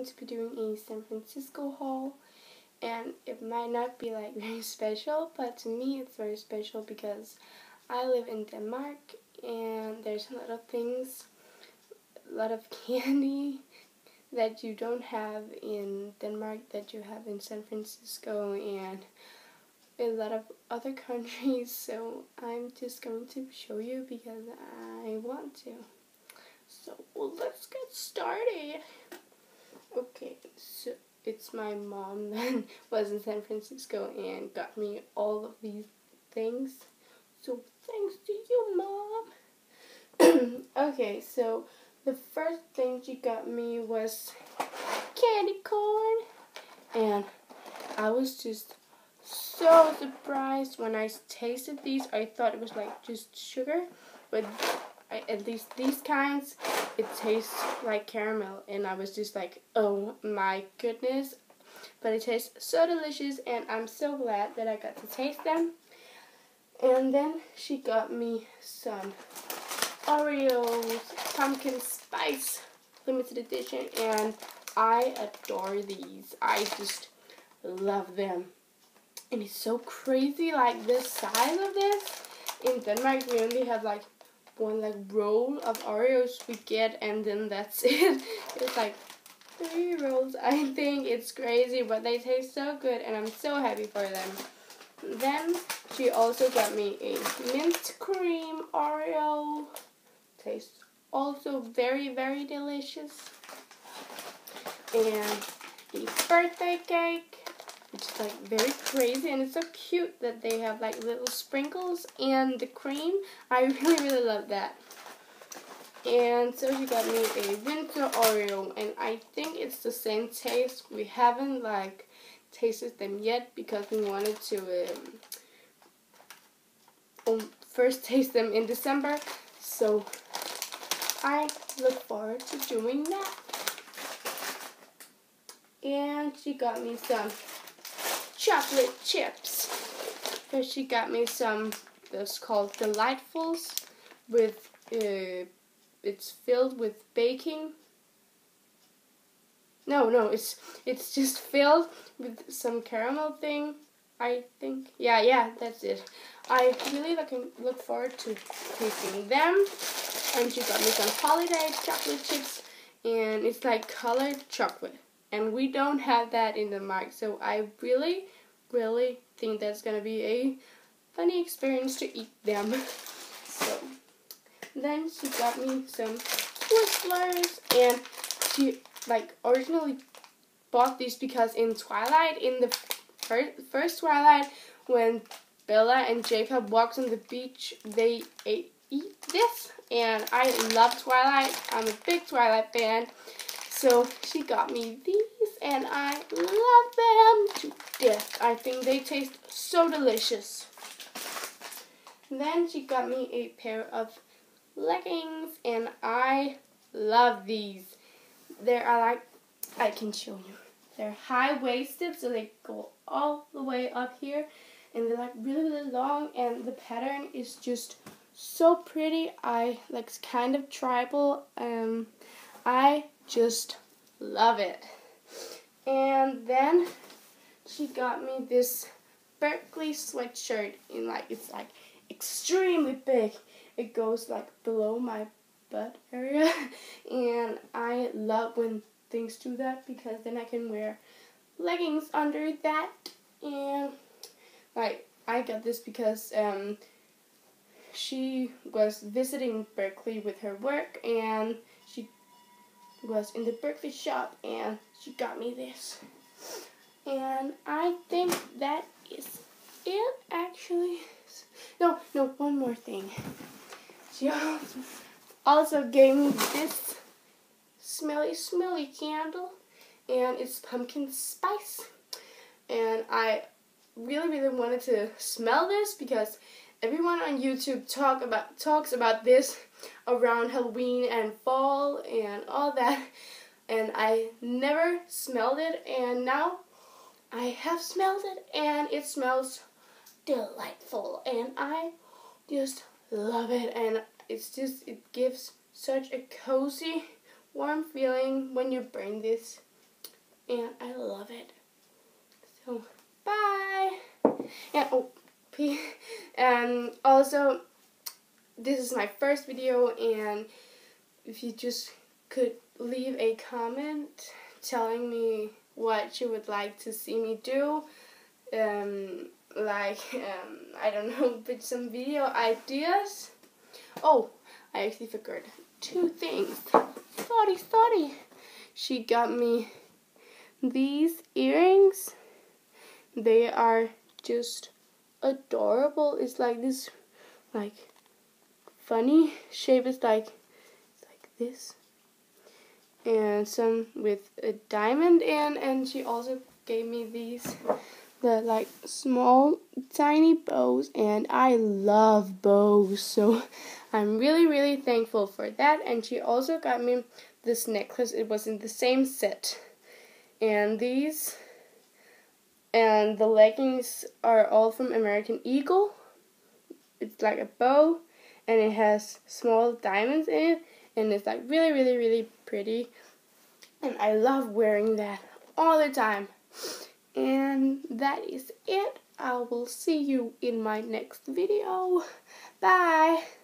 going to be doing a San Francisco haul, and it might not be like very special, but to me it's very special because I live in Denmark and there's a lot of things, a lot of candy that you don't have in Denmark that you have in San Francisco and a lot of other countries, so I'm just going to show you because I want to. So let's get started. Okay, so it's my mom that was in San Francisco and got me all of these things. So thanks to you, Mom. Okay, so the first thing she got me was candy corn, and I was just so surprised when I tasted these. I thought it was like just sugar, but at least these kinds, it tastes like caramel, and I was just like, oh my goodness. But it tastes so delicious, and I'm so glad that I got to taste them. And then she got me some Oreos pumpkin spice limited edition, and I adore these. I just love them. And it's so crazy, like the size of this. In Denmark, we only have like one like roll of Oreos we get, and then that's it. It's like 3 rolls, I think. It's crazy, but they taste so good, and I'm so happy for them. Then she also got me a mint cream Oreo. Tastes also very, very delicious. And a birthday cake, which is like very crazy, and it's so cute that they have like little sprinkles and the cream. I really, really love that. And so she got me a winter Oreo, and I think it's the same taste. We haven't like tasted them yet because we wanted to first taste them in December. So I look forward to doing that. And she got me some chocolate chips. First she got me some, that's called Delightfuls, with it's filled with baking. No, it's just filled with some caramel thing, I think. Yeah, that's it. I really look forward to tasting them. And she got me some holiday chocolate chips, and it's like colored chocolate. And we don't have that in Denmark, so I really, really think that's gonna be a funny experience to eat them. So then she got me some Twizzlers, and she like originally bought these because in Twilight, in the first Twilight, when Bella and Jacob walked on the beach, they eat this, and I love Twilight. I'm a big Twilight fan. So she got me these, and I love them to death. I think they taste so delicious. Then she got me a pair of leggings, and I love these. They are like, I can show you. They're high-waisted, so they go all the way up here, and they're like really, really long, and the pattern is just so pretty. I like kind of tribal. I just love it. And then she got me this Berkeley sweatshirt in like, it's like extremely big. It goes like below my butt area, and I love when things do that because then I can wear leggings under that. And like I got this because she was visiting Berkeley with her work, and she was in the Berkeley shop, and she got me this. And I think that is it, actually. No, one more thing. She also gave me this smelly candle, and it's pumpkin spice. And I really wanted to smell this because everyone on YouTube talks about this around Halloween and fall and all that, and I never smelled it, and now I have smelled it, and it smells delightful, and I just love it. And it gives such a cozy, warm feeling when you burn this and I love it. So, bye! And also, this is my first video, and if you just could leave a comment telling me what you would like to see me do, I don't know, but some video ideas. Oh, I actually forgot 2 things. Sorry. She got me these earrings. They are just adorable. It's like this, like, funny shape. It's like this, and some with a diamond in. And she also gave me these, the like small tiny bows, and I love bows, so I'm really thankful for that. And she also got me this necklace. It was in the same set, and these and the leggings are all from American Eagle. It's like a bow, and it has small diamonds in it, and it's like really pretty, and I love wearing that all the time. And that is it. I will see you in my next video. Bye!